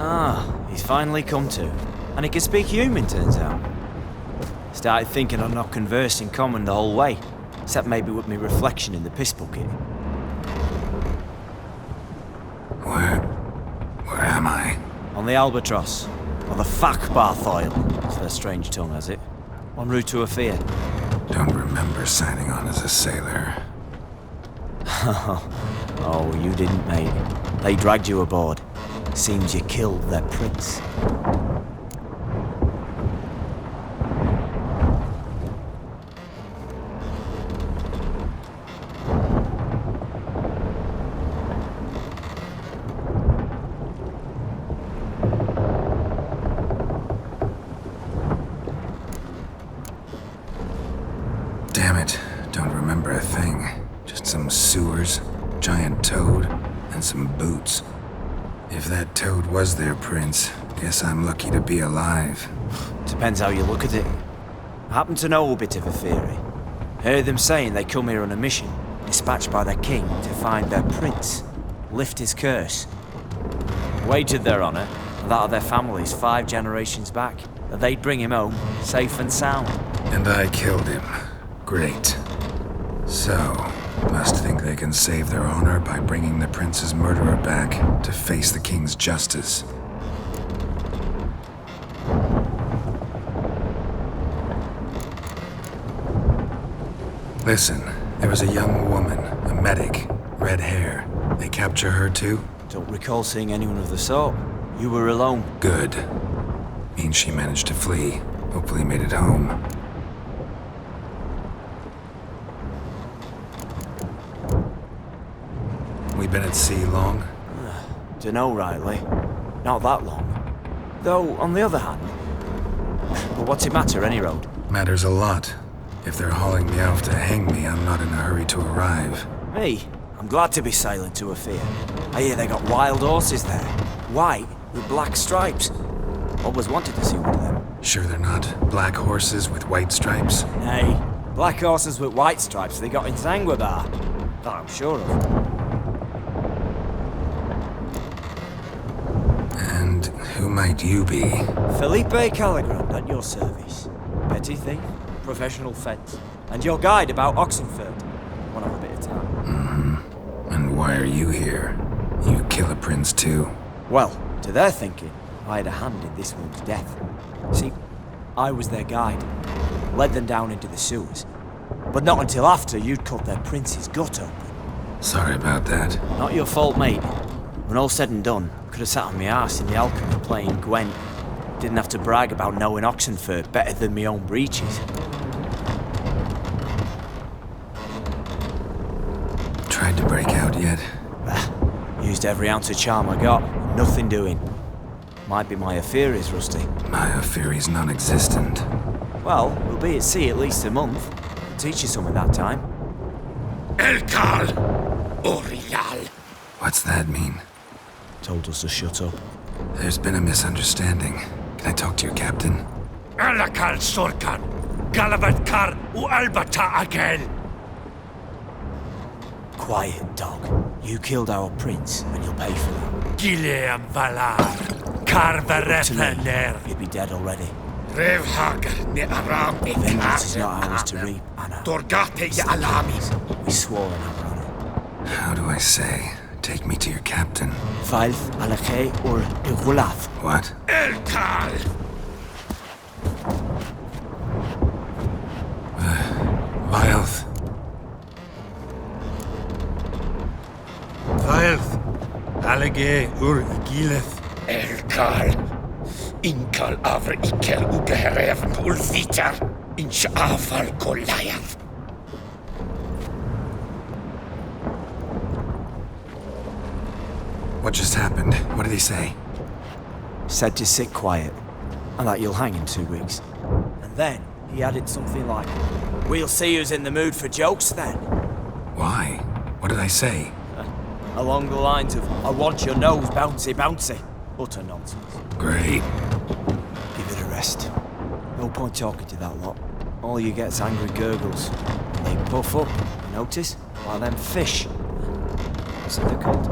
Ah, he's finally come to. And he can speak human, turns out. Started thinking I'd not conversed in common the whole way, except maybe with me reflection in the piss bucket. Where am I? On the Albatross, or the Fakbath oil, as their strange tongue has it. En route to Afir. Don't remember signing on as a sailor. Oh, you didn't, mate. They dragged you aboard. Seems you killed their prince. Damn it, don't remember a thing. Just some sewers, giant toad, and some boots. If that toad was their prince, guess I'm lucky to be alive. Depends how you look at it. I happen to know a bit of a theory. Heard them saying they come here on a mission, dispatched by their king to find their prince, lift his curse. Wagered their honour, and that of their families 5 generations back, that they'd bring him home, safe and sound. And I killed him. Great. So, must think they can save their honor by bringing the prince's murderer back to face the king's justice. Listen, there was a young woman, a medic, red hair. They capture her too? Don't recall seeing anyone of the sort. You were alone. Good. Means she managed to flee. Hopefully made it home. We been at sea long? Dunno rightly. Not that long. Though, on the other hand... But what's it matter, any road? Matters a lot. If they're hauling me off to hang me, I'm not in a hurry to arrive. Me? I'm glad to be sailing to Afir. I hear they got wild horses there. White, with black stripes. Always wanted to see one of them. Sure they're not black horses with white stripes? Nay, black horses with white stripes they got in Zanguebar. That I'm sure of. And who might you be? Felipe Caligrand at your service. Petty thief, professional fence, and your guide about Oxenford. One of a bit of time. Mm-hmm. And why are you here? You kill a prince too? Well, to their thinking, I had a hand in this one's death. See, I was their guide. Led them down into the sewers. But not until after you'd cut their prince's gut open. Sorry about that. Not your fault, mate. When all said and done, could have sat on my arse in the alchemy playing Gwent. Didn't have to brag about knowing Oxenford better than my own breeches. Tried to break out yet? Used every ounce of charm I got. Nothing doing. Might be my affair is rusty. My affair is non-existent. Well, we'll be at sea at least a month. I'll teach you something that time. Elkal Orial. What's that mean? Told us to shut up. There's been a misunderstanding. Can I talk to your captain? Alakal Sorkan. Galabat Kar U Albata Agel. Quiet, dog. You killed our prince, and you'll pay for that. Gileam Valar. To Karvarefaner. me, you'd be dead already. Revhagar ne Aram Vengeance is not ours to reap, Anna. Torgate ya Alami. We swore in our honor. How do I say? Take me to your captain. Valth Alakhe or Igulath. What? Elkal. Vilth. Vilth. Alage ur Igileth. Elkal. Inkal avr iker ugeherevn ulvitar. Inch afal Goliath. What just happened? What did he say? Said to sit quiet, and that you'll hang in 2 weeks. And then he added something like, "We'll see who's in the mood for jokes then." Why? What did I say? Along the lines of, "I want your nose bouncy bouncy." Utter nonsense. Great. Give it a rest. No point talking to that lot. All you get's angry gurgles. They puff up, you notice? Like them fish. What's it they're called?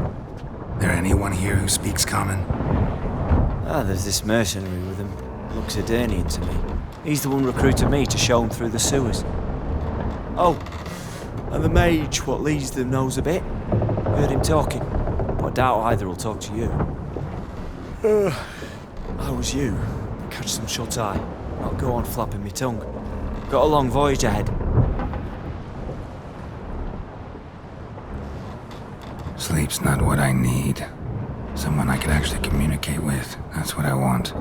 There anyone here who speaks common? Ah, there's this mercenary with him. Looks Edirnian to me. He's the one recruited me to show him through the sewers. Oh, and the mage what leads them knows a bit. Heard him talking, but I doubt either will talk to you. How was you? Catch some shut-eye. Not go on flapping me tongue. Got a long voyage ahead. Sleep's not what I need. Someone I could actually communicate with. That's what I want.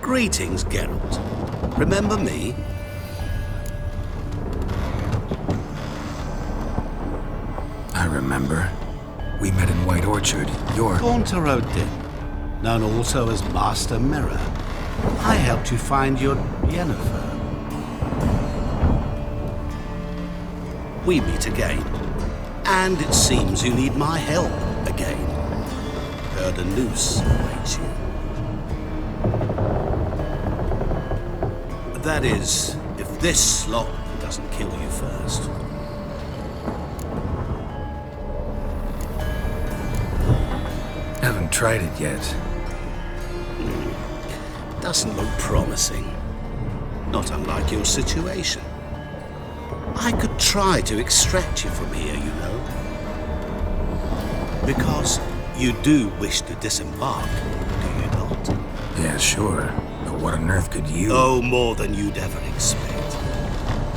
Greetings, Geralt. Remember me? I remember. We met in White Orchard. You're... Gaunter Odin, known also as Master Mirror. I helped you find your Yennefer. We meet again. And it seems you need my help again. Heard a noose awaits you. That is, if this slot doesn't kill you first. Haven't tried it yet. Doesn't look promising. Not unlike your situation. I could try to extract you from here, you know. Because you do wish to disembark, do you not? Yeah, sure. But what on earth could you... Oh, more than you'd ever expect.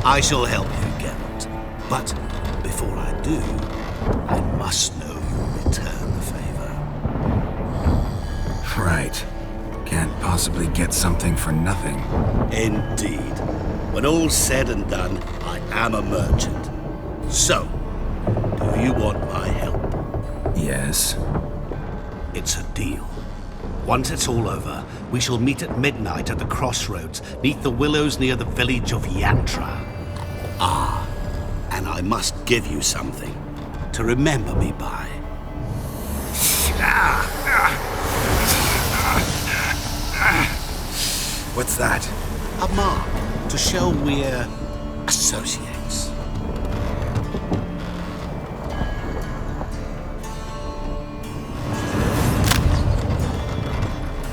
I shall help you, Geralt. But before I do, I must know you'll return the favor. Right. Can't possibly get something for nothing. Indeed. When all's said and done, I am a merchant. So, do you want my help? Yes. It's a deal. Once it's all over, we shall meet at midnight at the crossroads, neath the willows near the village of Yantra. Ah, and I must give you something to remember me by. What's that? A mark to show we're associates.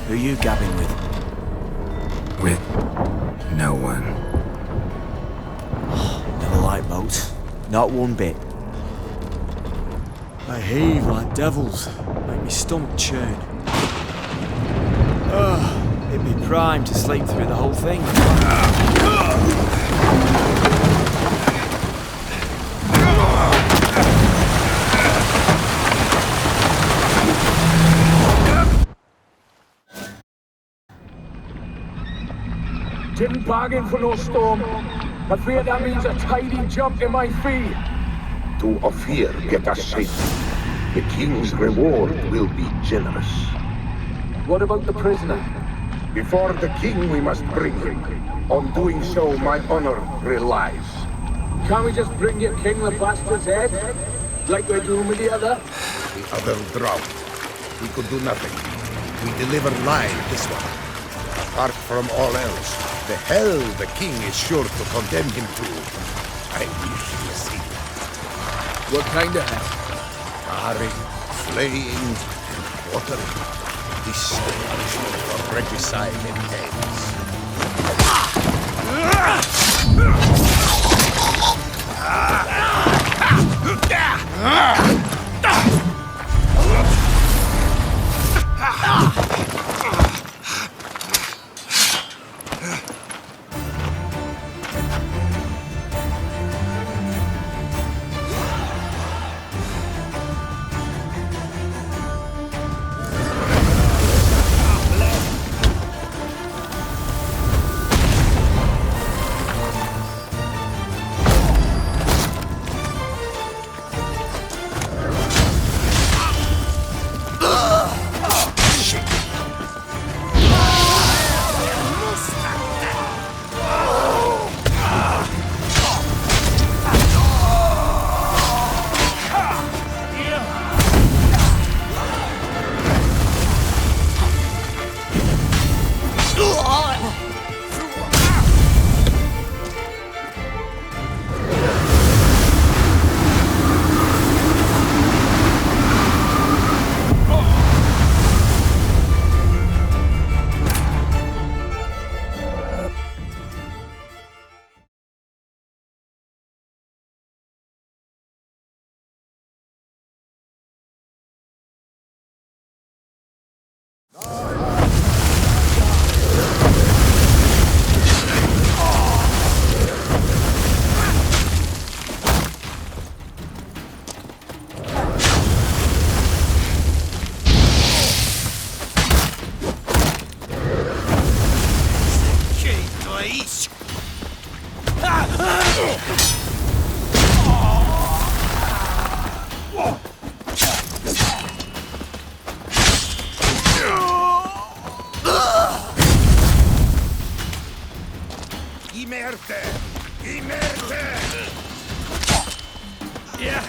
Who are you gabbing with? With no one. Never liked boats. Not one bit. They heave like devils. Make me stomach churn. It'd be prime to sleep through the whole thing. Didn't bargain for no storm. I fear that means a tidy jump in my fee. To Ophir get us safe. The king's reward will be generous. What about the prisoner? Before the king we must bring him. On doing so, my honor relies. Can't we just bring your king the bastard's head? Like we're doing with the other? The other drowned. We could do nothing. We deliver live this one. Apart from all else, the hell the king is sure to condemn him to. I wish you see that. What kind of hell? Carring, flaying, and quartering. This is the punishment for regicide and heads. Inerte! Inerte! Yeah.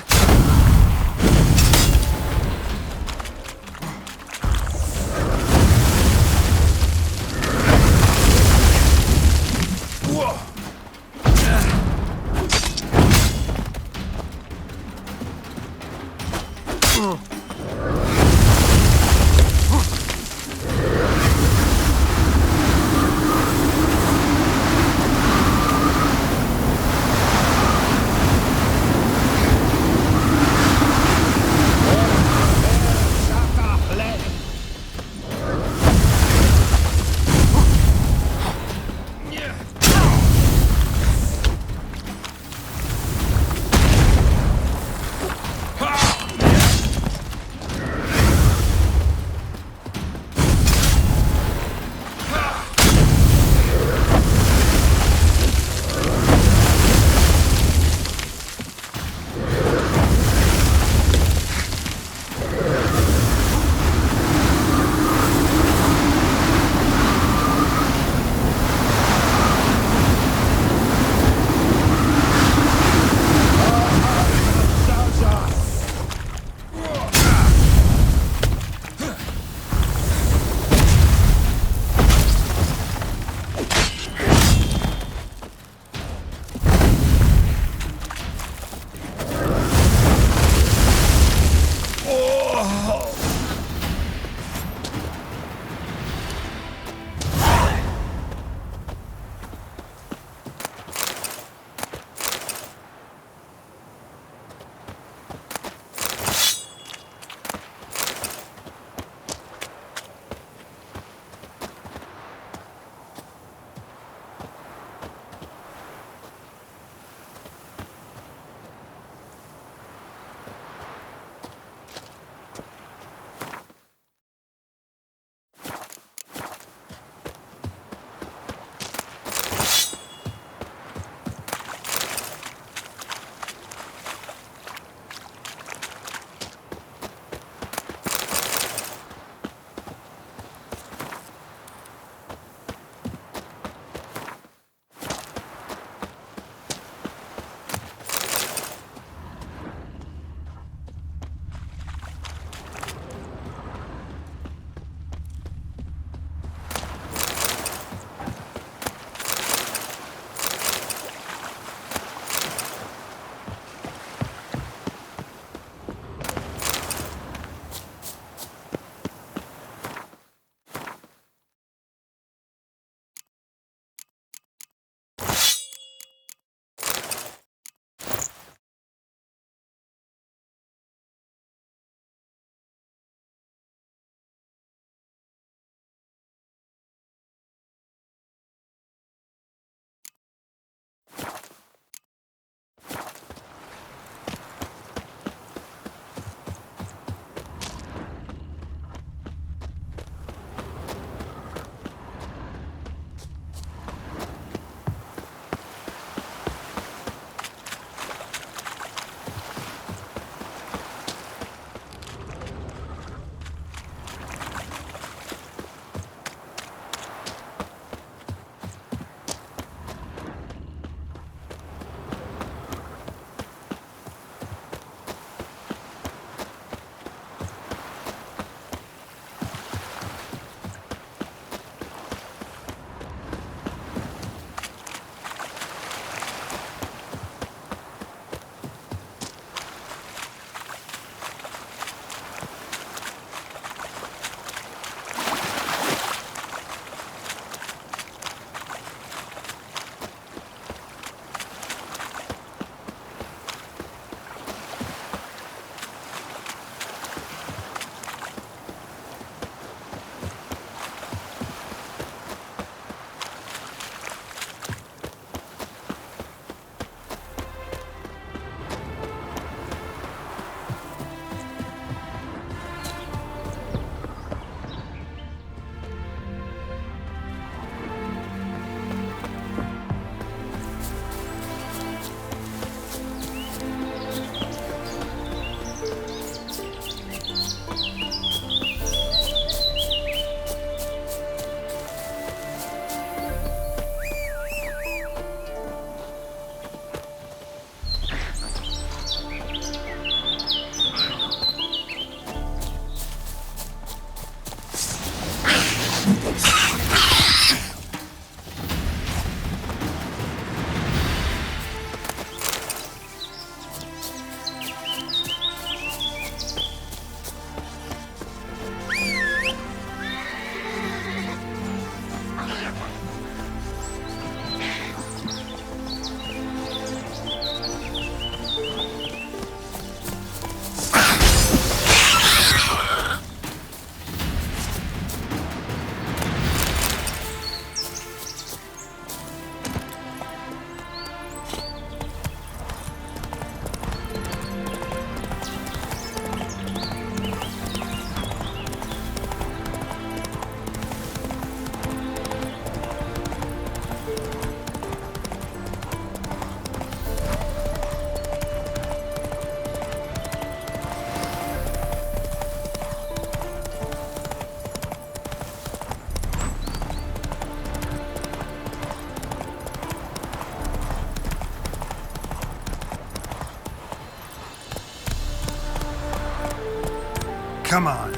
Come on.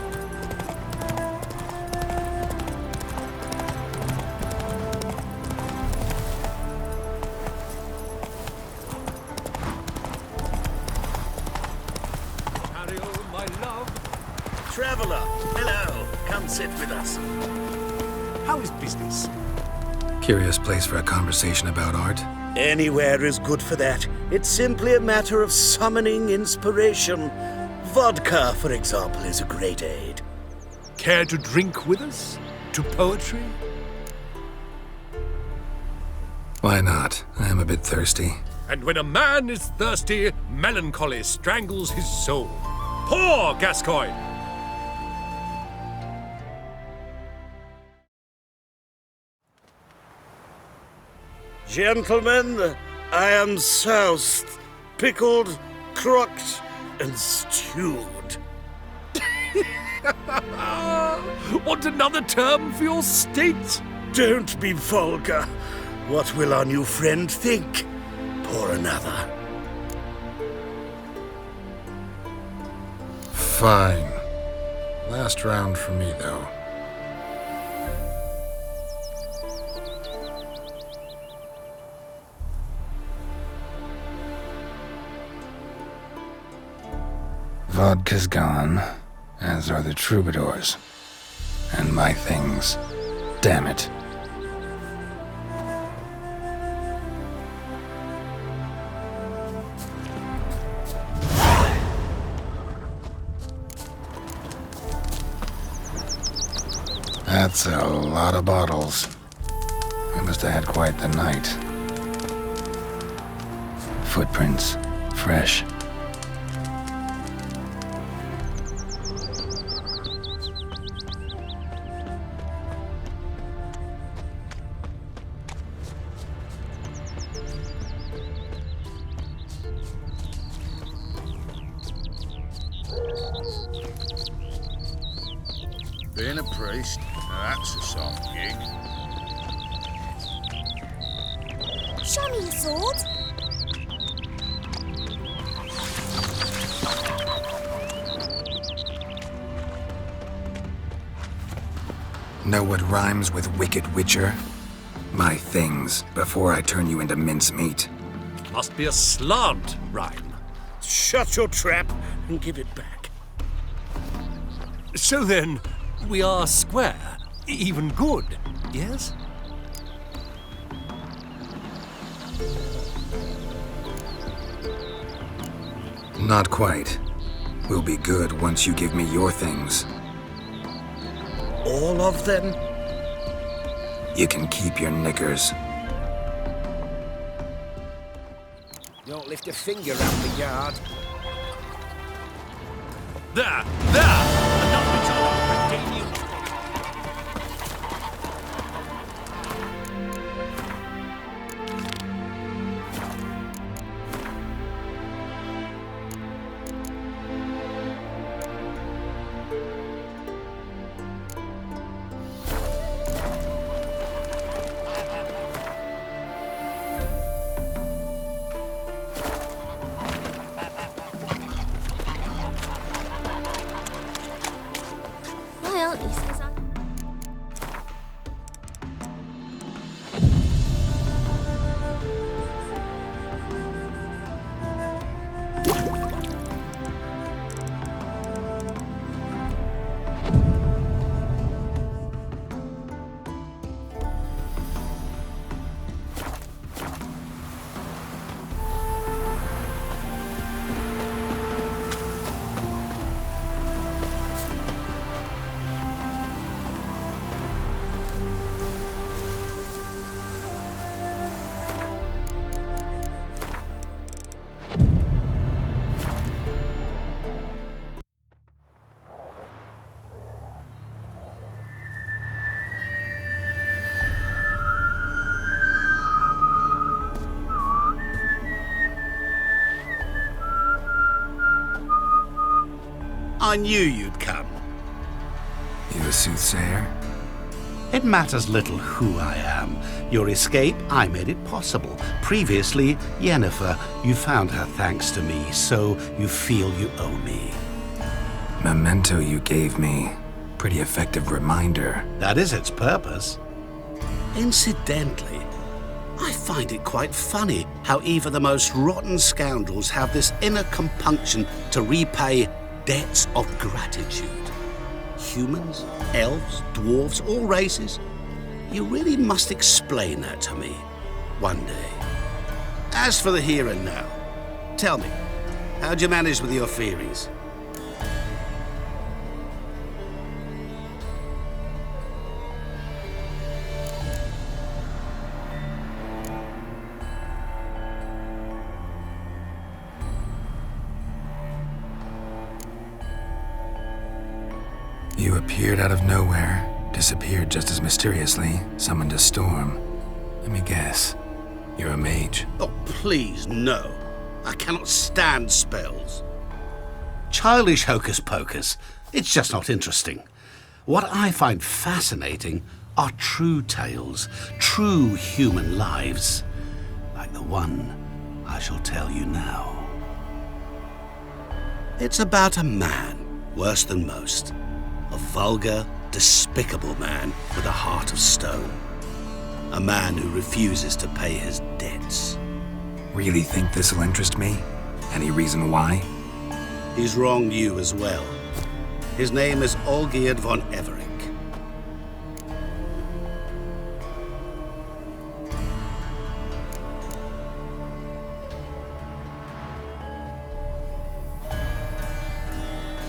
Traveler, hello. Come sit with us. How is business? Curious place for a conversation about art? Anywhere is good for that. It's simply a matter of summoning inspiration. Vodka, for example, is a great aid. Care to drink with us? To poetry? Why not? I am a bit thirsty. And when a man is thirsty, melancholy strangles his soul. Pour, Gascoigne! Gentlemen, I am soused, pickled, crocked, and stewed. Want another term for your state? Don't be vulgar. What will our new friend think? Pour another. Fine. Last round for me, though. Vodka's gone, as are the troubadours. And my things. Damn it. That's a lot of bottles. We must have had quite the night. Footprints. Fresh. Being a priest, now that's a soft gig. Show me your sword. Know what rhymes with wicked witcher? My things, before I turn you into mincemeat. Must be a slant rhyme. Shut your trap and give it back. So then, we are square, even good, yes? Not quite. We'll be good once you give me your things. All of them? You can keep your knickers. Don't lift a finger around the yard. There! Enough is all for Daniel. Well, he says I... I knew you'd come. You a soothsayer? It matters little who I am. Your escape, I made it possible. Previously, Yennefer, you found her thanks to me, so you feel you owe me. memento you gave me. Pretty effective reminder. That is its purpose. Incidentally, I find it quite funny how even the most rotten scoundrels have this inner compunction to repay debts of gratitude. Humans, elves, dwarves, all races. You really must explain that to me one day. As for the here and now, tell me, how'd you manage with your theories? You appeared out of nowhere, disappeared just as mysteriously, summoned a storm. Let me guess. You're a mage. Oh, please, no. I cannot stand spells. Childish hocus pocus. It's just not interesting. What I find fascinating are true tales, true human lives, like the one I shall tell you now. It's about a man, worse than most. A vulgar, despicable man with a heart of stone. A man who refuses to pay his debts. Really think this'll interest me? Any reason why? He's wronged you as well. His name is Olgierd von Everick.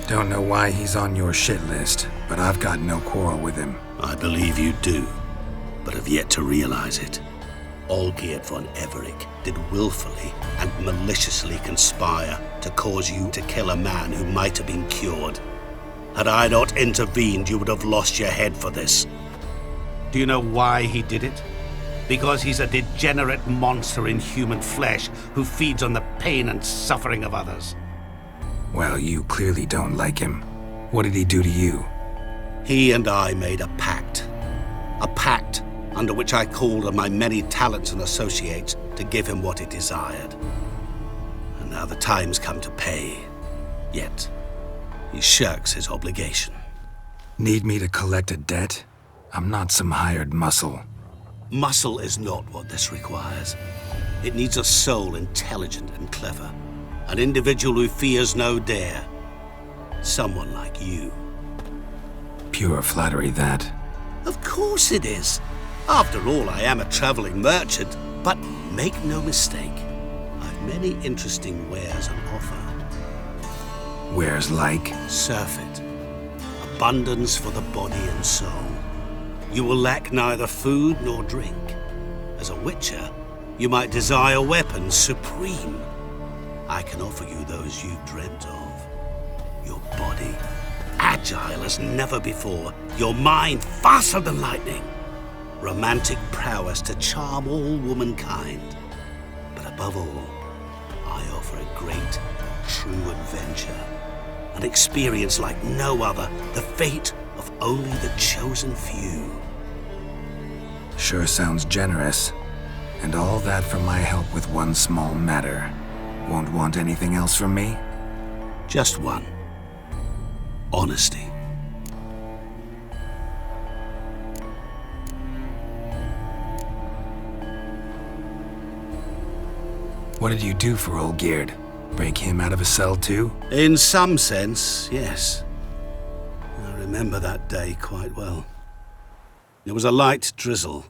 Don't know why he's on your shit list, but I've got no quarrel with him. I believe you do, but have yet to realize it. Olgierd von Everick did willfully and maliciously conspire to cause you to kill a man who might have been cured. Had I not intervened, you would have lost your head for this. Do you know why he did it? Because he's a degenerate monster in human flesh who feeds on the pain and suffering of others. Well, you clearly don't like him. What did he do to you? He and I made a pact. A pact under which I called on my many talents and associates to give him what he desired. And now the time's come to pay. Yet, he shirks his obligation. Need me to collect a debt? I'm not some hired muscle. Muscle is not what this requires. It needs a soul intelligent and clever. An individual who fears no dare. Someone like you. Pure flattery, that. Of course it is. After all, I am a traveling merchant. But make no mistake, I've many interesting wares on offer. Wares like? Surfeit. Abundance for the body and soul. You will lack neither food nor drink. As a witcher, you might desire weapons supreme. I can offer you those you've dreamt of. Your body, agile as never before. Your mind, faster than lightning. Romantic prowess to charm all womankind. But above all, I offer a great, true adventure. An experience like no other. The fate of only the chosen few. Sure sounds generous. And all that for my help with one small matter. Won't want anything else from me? Just one. Honesty. What did you do for Olgierd? Break him out of a cell too? In some sense, yes. I remember that day quite well. It was a light drizzle,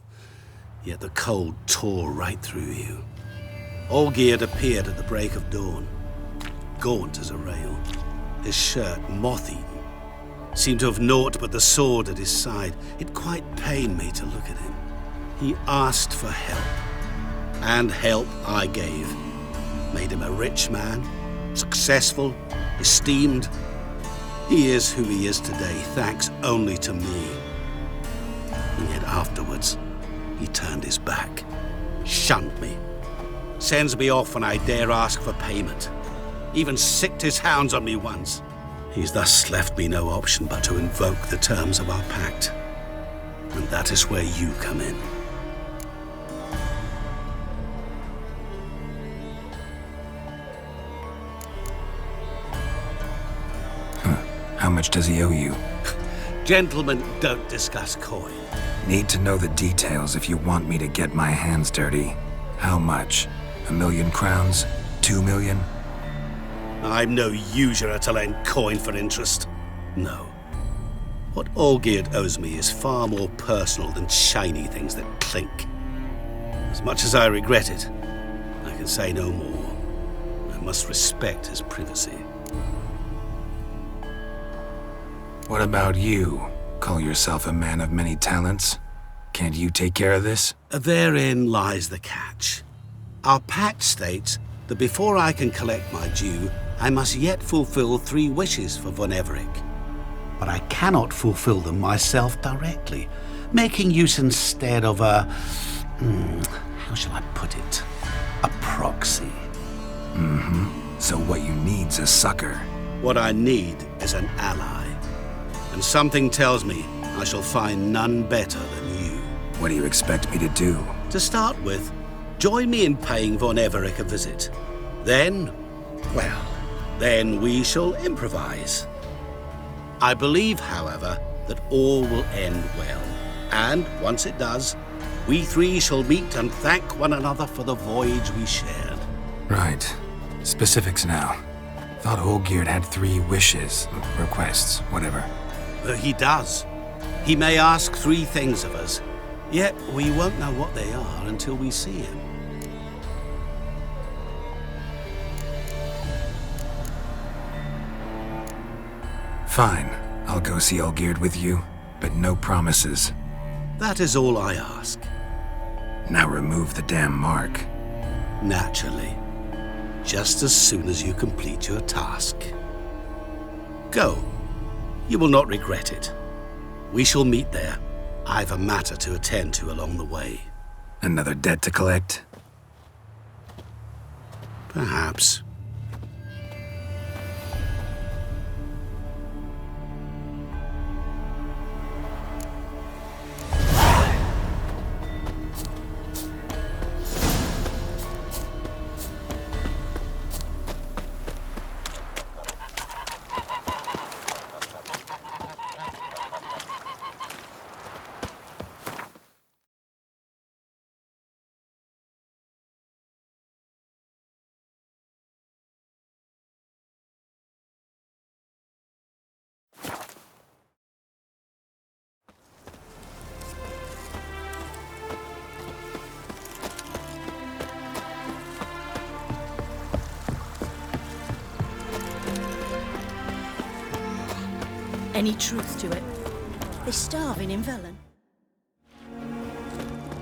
yet the cold tore right through you. Olgierd appeared at the break of dawn, gaunt as a rail, his shirt moth-eaten. Seemed to have naught but the sword at his side. It quite pained me to look at him. He asked for help, and help I gave. Made him a rich man, successful, esteemed. He is who he is today, thanks only to me. And yet afterwards, he turned his back, shunned me. Sends me off when I dare ask for payment. Even sicked his hounds on me once. He's thus left me no option but to invoke the terms of our pact. And that is where you come in. much does he owe you? Gentlemen don't discuss coin. Need to know the details if you want me to get my hands dirty. How much? 1,000,000 crowns? 2 million? I'm no usurer to lend coin for interest. No. What Olgierd owes me is far more personal than shiny things that clink. As much as I regret it, I can say no more. I must respect his privacy. What about you? Call yourself a man of many talents? Can't you take care of this? Therein lies the catch. Our pact states that before I can collect my due, I must yet fulfill 3 wishes for Von Everec. But I cannot fulfill them myself directly, making use instead of a... how shall I put it? A proxy. So what you need's a sucker. What I need is an ally. And something tells me I shall find none better than you. What do you expect me to do? To start with, join me in paying Von Everec a visit. Then, well, then we shall improvise. I believe, however, that all will end well. And once it does, we 3 shall meet and thank one another for the voyage we shared. Right. Specifics now. Thought Olgierd had 3 wishes, requests, whatever. He does. He may ask 3 things of us, yet we won't know what they are until we see him. Fine. I'll go see Olgierd with you, but no promises. That is all I ask. Now remove the damn mark. Naturally. Just as soon as you complete your task. Go. You will not regret it. We shall meet there. I've a matter to attend to along the way. Another debt to collect? Perhaps. Any truth to it? They're starving in Velen.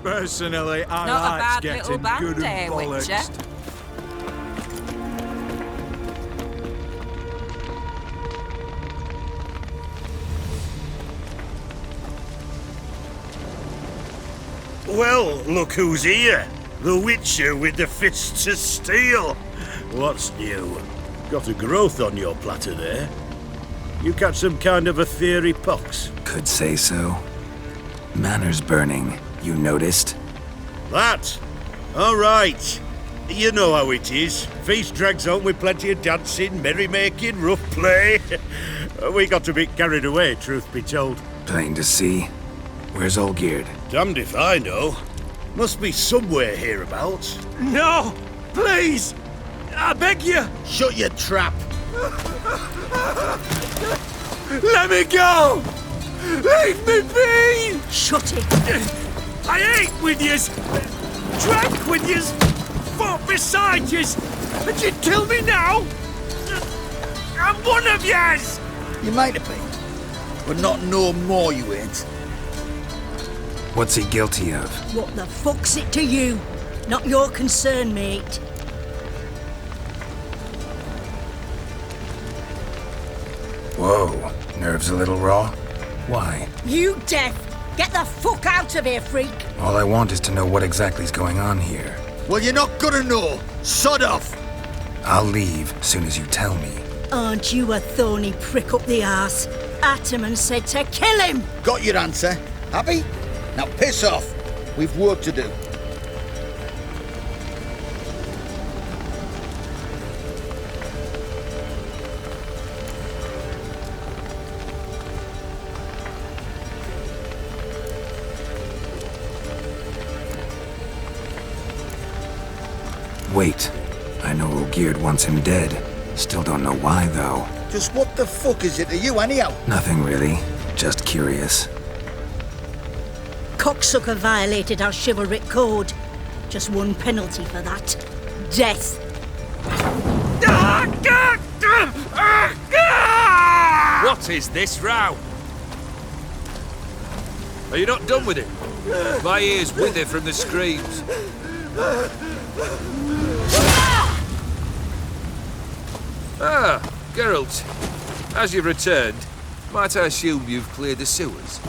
Personally, I Not a like bad getting little band, good and Witcher. bollocksed. Well, look who's here. The Witcher with the fists of steel. What's new? Got a growth on your platter there. You catch some kind of a theory pox? Could say so. Manor's burning. You noticed? That? All right. You know how it is. Feast drags on with plenty of dancing, merrymaking, rough play. We got a bit carried away, truth be told. Plain to see. Where's Olgierd? Damned if I know. Must be somewhere hereabouts. No! Please! I beg you! Shut your trap. Let me go! Leave me be! Shut it! I ate with yous! Drank with yous! Fought beside yous! And you'd kill me now? I'm one of yous! You might have been, but not no more you ain't. What's he guilty of? What the fuck's it to you? Not your concern, mate. Whoa. Nerves a little raw? Why? You deaf! Get the fuck out of here, freak! All I want is to know what exactly's going on here. Well, you're not gonna know. Sod off! I'll leave soon as you tell me. Aren't you a thorny prick up the arse? Ataman said to kill him! Got your answer. Happy? Now piss off. We've work to do. Wait. I know Olgierd wants him dead. Still don't know why, though. Just what the fuck is it to you, anyhow? Nothing really. Just curious. Cocksucker violated our chivalric code. Just one penalty for that. Death. What is this row? Are you not done with it? My ears wither from the screams. Ah, Geralt. As you've returned, might I assume you've cleared the sewers?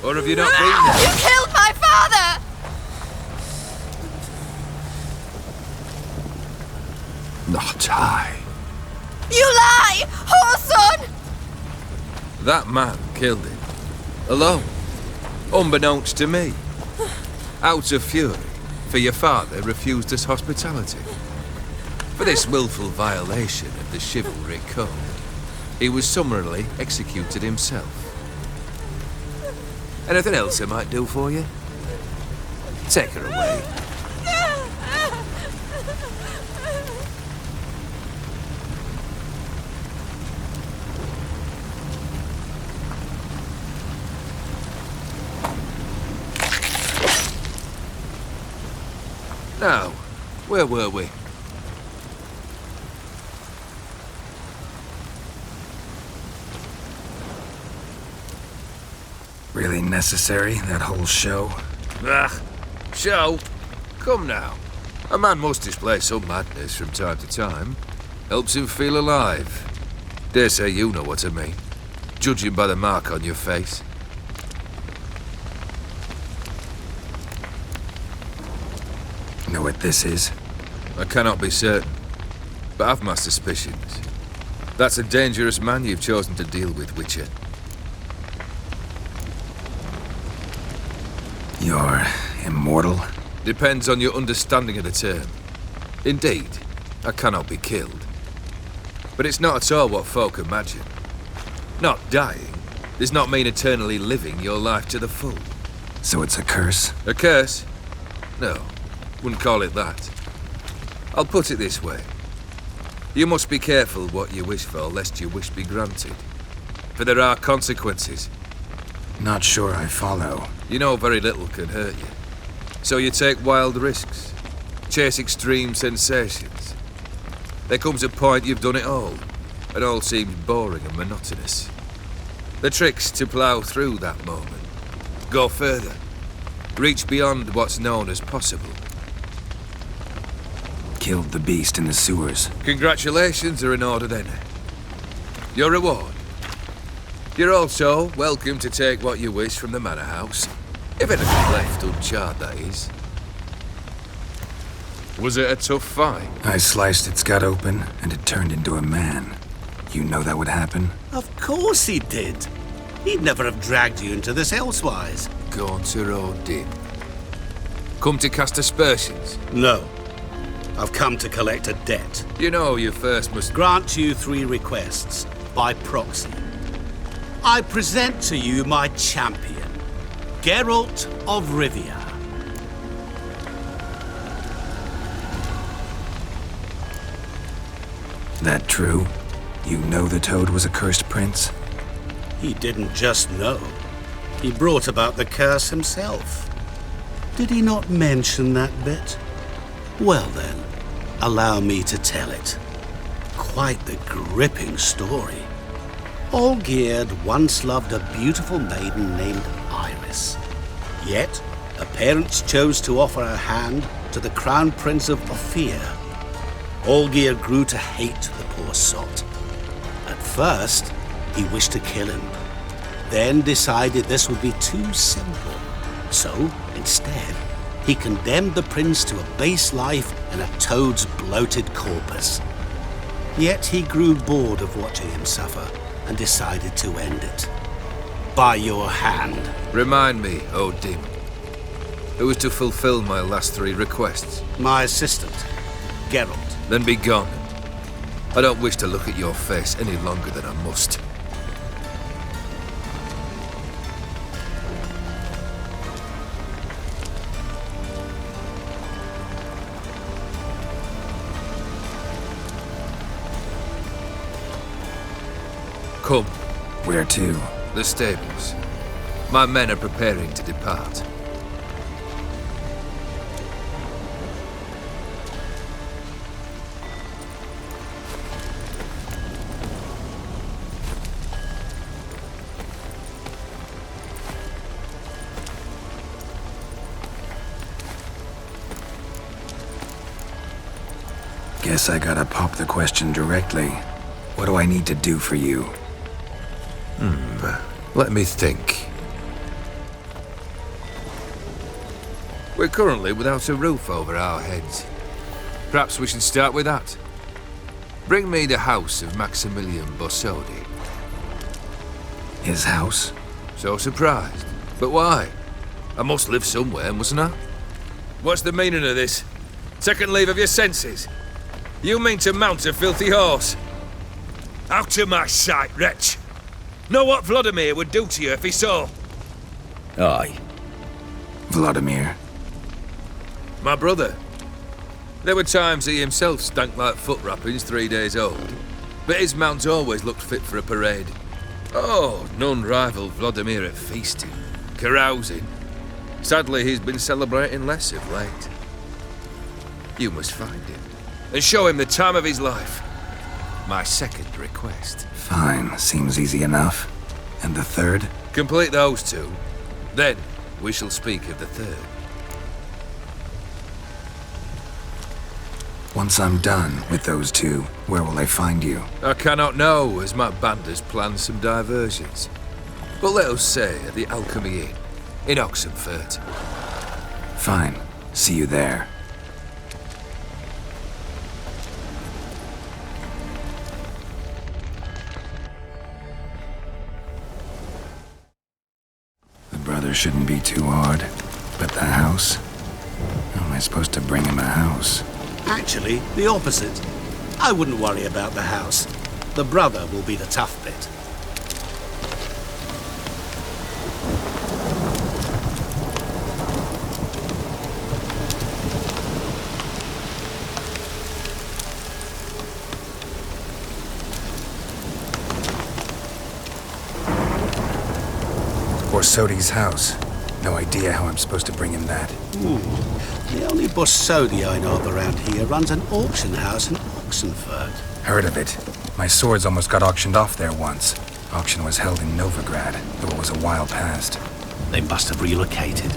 Or have you not been there? You killed my father! Not I. You lie! Whoreson! That man killed him. Alone. Unbeknownst to me. Out of fury, for your father refused us hospitality. For this willful violation of the chivalric code, he was summarily executed himself. Anything else I might do for you? Take her away. Now, where were we? Really necessary, that whole show? Ah, show? Come now. A man must display some madness from time to time. Helps him feel alive. Dare say you know what I mean. Judging by the mark on your face. Know what this is? I cannot be certain, but I've my suspicions. That's a dangerous man you've chosen to deal with, Witcher. You're immortal? Depends on your understanding of the term. Indeed, I cannot be killed. But it's not at all what folk imagine. Not dying does not mean eternally living your life to the full. So it's a curse? A curse? No, wouldn't call it that. I'll put it this way. You must be careful what you wish for, lest your wish be granted. For there are consequences. Not sure I follow. You know very little can hurt you. So you take wild risks. Chase extreme sensations. There comes a point you've done it all, and all seems boring and monotonous. The trick's to plough through that moment. Go further. Reach beyond what's known as possible. Killed the beast in the sewers. Congratulations are in order then. Your reward. You're also welcome to take what you wish from the manor house. If anything left uncharred, that is. Was it a tough fight? I sliced its gut open, and it turned into a man. You know that would happen? Of course he did. He'd never have dragged you into this elsewise. Gaunter Odin. Come to cast aspersions? No. I've come to collect a debt. You know you first must grant you 3 requests, by proxy. I present to you my champion, Geralt of Rivia. That true? You know the Toad was a cursed prince? He didn't just know. He brought about the curse himself. Did he not mention that bit? Well then, allow me to tell it. Quite the gripping story. Olgierd once loved a beautiful maiden named Iris. Yet, her parents chose to offer her hand to the Crown Prince of Ophir. Olgierd grew to hate the poor sot. At first, he wished to kill him, then decided this would be too simple. So, instead, he condemned the prince to a base life in a toad's bloated corpus. Yet he grew bored of watching him suffer and decided to end it. By your hand. Remind me, Odin. Who is to fulfill my last 3 requests? My assistant, Geralt. Then be gone. I don't wish to look at your face any longer than I must. Come, Where to? the stables. My men are preparing to depart. Guess I gotta pop the question directly. What do I need to do for you? Let me think. We're currently without a roof over our heads. Perhaps we should start with that. Bring me the house of Maximilian Bossodi. His house? So surprised. But why? I must live somewhere, mustn't I? What's the meaning of this? Second leave of your senses? You mean to mount a filthy horse? Out of my sight, wretch! Know what Vladimir would do to you if he saw? Aye. Vladimir. My brother. There were times he himself stank like foot wrappings 3 days old, but his mount always looked fit for a parade. Oh, none rivaled Vladimir at feasting, carousing. Sadly, he's been celebrating less of late. You must find him, and show him the time of his life. My second request. Fine, seems easy enough. And the third? Complete those two, then we shall speak of the third. Once I'm done with those two, where will I find you? I cannot know, as my band has planned some diversions. But let us say at the Alchemy Inn, in Oxenfurt. Fine. See you there. The brother shouldn't be too hard. But the house? How am I supposed to bring him a house? Actually, the opposite. I wouldn't worry about the house. The brother will be the tough bit. Borsodi's house. No idea how I'm supposed to bring him that. The only Bossodi I know of around here runs an auction house in Oxenfurt. Heard of it. My swords almost got auctioned off there once. Auction was held in Novigrad, though it was a while past. They must have relocated.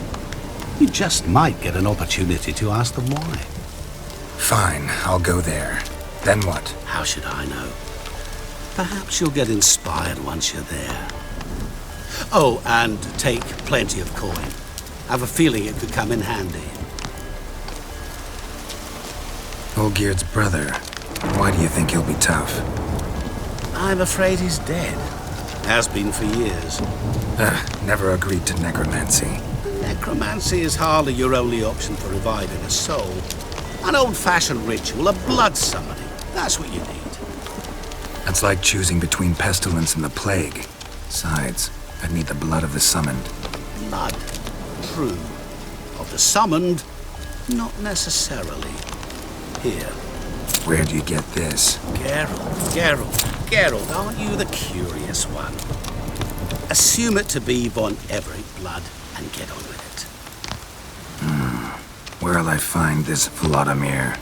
You just might get an opportunity to ask them why. Fine, I'll go there. Then what? How should I know? Perhaps you'll get inspired once you're there. Oh, and take plenty of coin. Have a feeling it could come in handy. Olgierd's brother. Why do you think he'll be tough? I'm afraid he's dead. Has been for years. Never agreed to necromancy. Necromancy is hardly your only option for reviving a soul. An old-fashioned ritual, a blood summoning. That's what you need. That's like choosing between pestilence and the plague. Besides, I'd need the blood of the summoned. Blood. True. Of the summoned, not necessarily. Here. Where'd you get this? Geralt, aren't you the curious one? Assume it to be von Everett blood and get on with it. Where'll I find this Vladimir?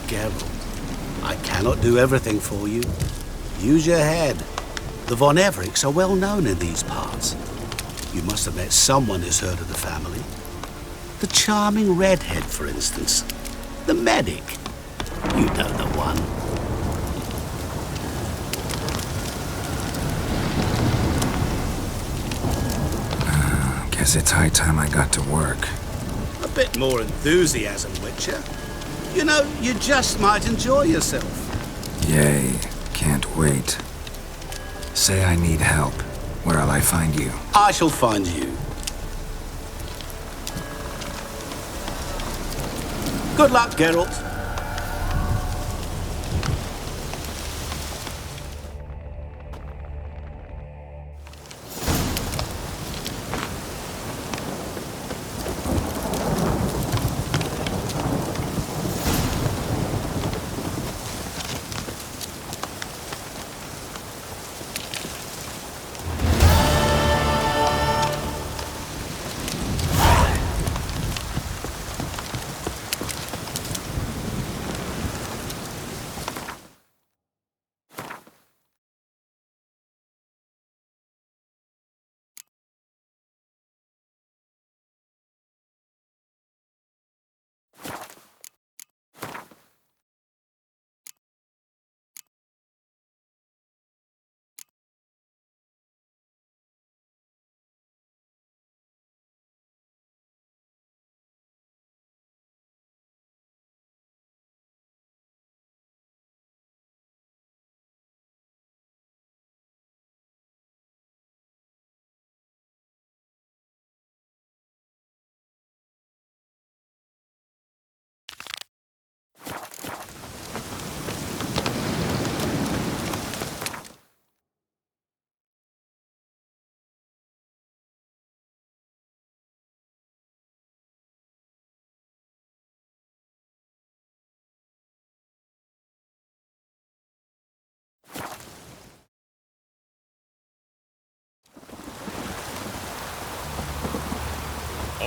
Geralt, I cannot do everything for you. Use your head. The von Evericks are well known in these parts. You must have met someone who's heard of the family. The charming redhead, for instance. The medic. You know the one. Guess it's high time I got to work. A bit more enthusiasm, Witcher. You know, you just might enjoy yourself. Yay, can't wait. Say I need help. Where'll I find you? I shall find you. Good luck, Geralt.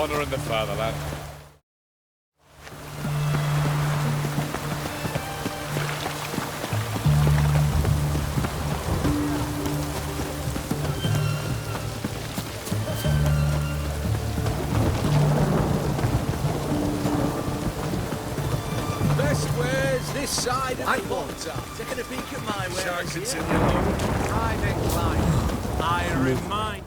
honouring the fatherland. Best wares this side of the water. Taking a peek at my wares here. Private client. I remind...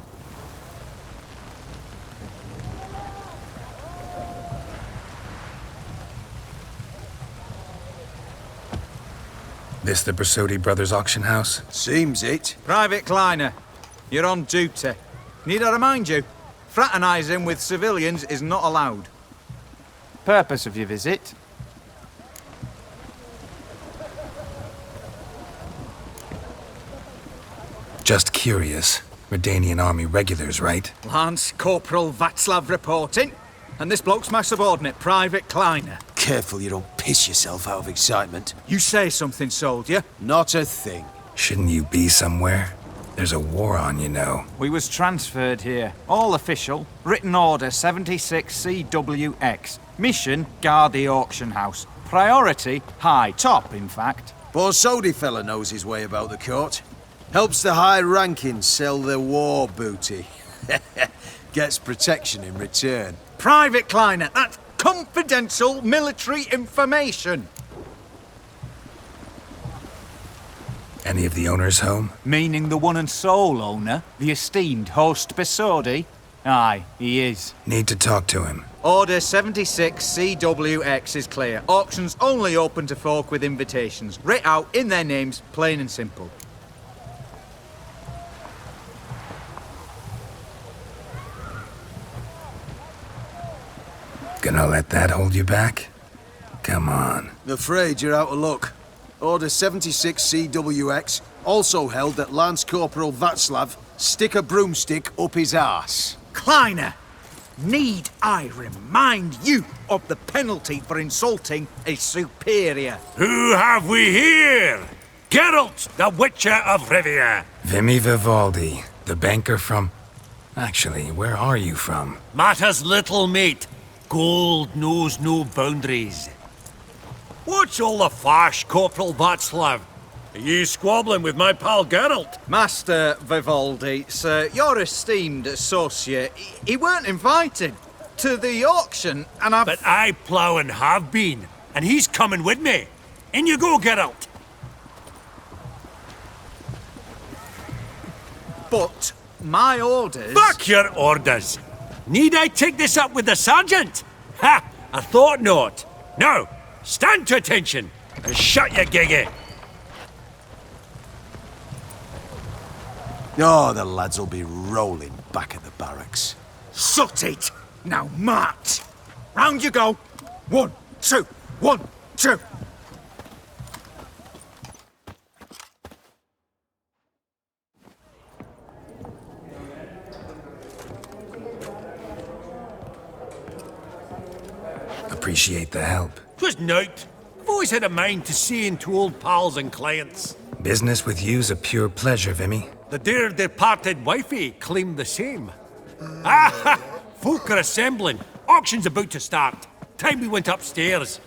This the Bersodi Brothers auction house? Seems it. Private Kleiner, you're on duty. Need I remind you, fraternising with civilians is not allowed. Purpose of your visit? Just curious. Redanian army regulars, right? Lance Corporal Václav reporting, and this bloke's my subordinate, Private Kleiner. Careful you don't piss yourself out of excitement. You say something, soldier? Not a thing. Shouldn't you be somewhere? There's a war on, you know. We was transferred here. All official. Written order 76 CWX. Mission, guard the auction house. Priority, high. Top, in fact. Borsodi fella knows his way about the court. Helps the high rankings sell their war booty. Gets protection in return. Private Kleiner, that's confidential military information. Any of the owners home? Meaning the one and sole owner, the esteemed host Bersodi? Aye, he is. Need to talk to him. Order 76 CWX is clear. Auctions only open to folk with invitations. Writ out in their names, plain and simple. Gonna let that hold you back? Come on. Afraid you're out of luck. Order 76 CWX also held that Lance Corporal Václav stick a broomstick up his arse. Kleiner, need I remind you of the penalty for insulting a superior? Who have we here? Geralt, the Witcher of Rivia. Vimy Vivaldi, the banker from... Actually, where are you from? Matters little, mate. Gold knows no boundaries. What's all the fash, Corporal Václav? Are you squabbling with my pal Geralt? Master Vivaldi, sir, your esteemed associate, he weren't invited to the auction, and I've... But I plough and have been, and he's coming with me. In you go, Geralt. But my orders... Fuck your orders! Need I take this up with the sergeant? Ha! I thought not. Now, stand to attention and shut your giggy. Oh, the lads will be rolling back at the barracks. Sut it! Now march! Round you go! 1, 2, 1, 2! Appreciate the help. 'Twas nowt. I've always had a mind to see into old pals and clients. Business with you's a pure pleasure, Vimy. The dear departed wifey claimed the same. Ah! Folk are assembling. Auction's about to start. Time we went upstairs.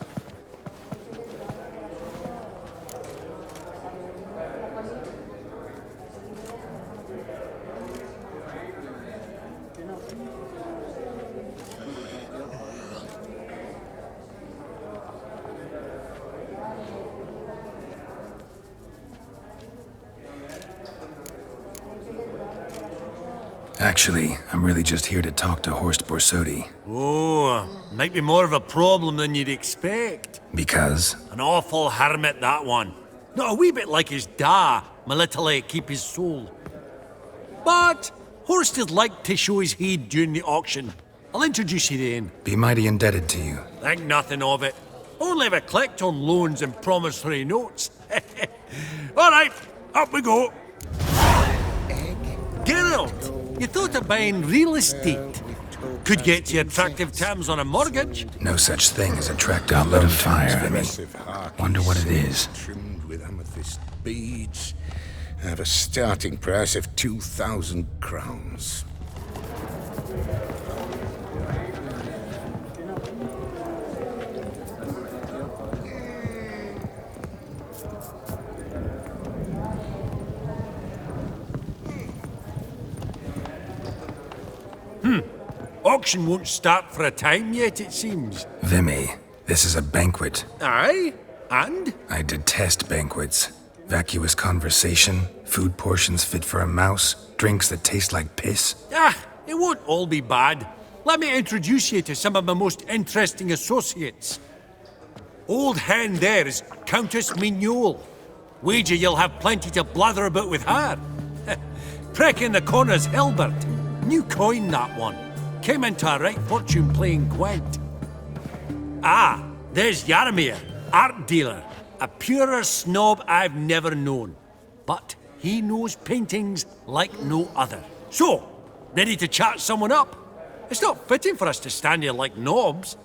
Actually, I'm really just here to talk to Horst Borsodi. Oh, might be more of a problem than you'd expect. Because? An awful hermit, that one. Not a wee bit like his da, my little keep his soul. But Horst would like to show his heed during the auction. I'll introduce you then. Be mighty indebted to you. Think nothing of it. Only ever collect on loans and promissory notes. All right, up we go. Geralt, you thought of buying real estate. Could get you attractive terms on a mortgage. No such thing as attractive love and fire, Vimy. Wonder what it is. Trimmed with amethyst beads. Have a starting price of 2,000 crowns. Auction won't start for a time yet, it seems. Vimy, this is a banquet. Aye? And? I detest banquets. Vacuous conversation, food portions fit for a mouse, drinks that taste like piss. It won't all be bad. Let me introduce you to some of my most interesting associates. Old hen there is Countess Mignole. Wager you'll have plenty to blather about with her. Prick in the corner's Hilbert. New coin, that one. Came into a right fortune playing Gwent. There's Yarmir, art dealer. A purer snob I've never known. But he knows paintings like no other. So, ready to chat someone up? It's not fitting for us to stand here like knobs.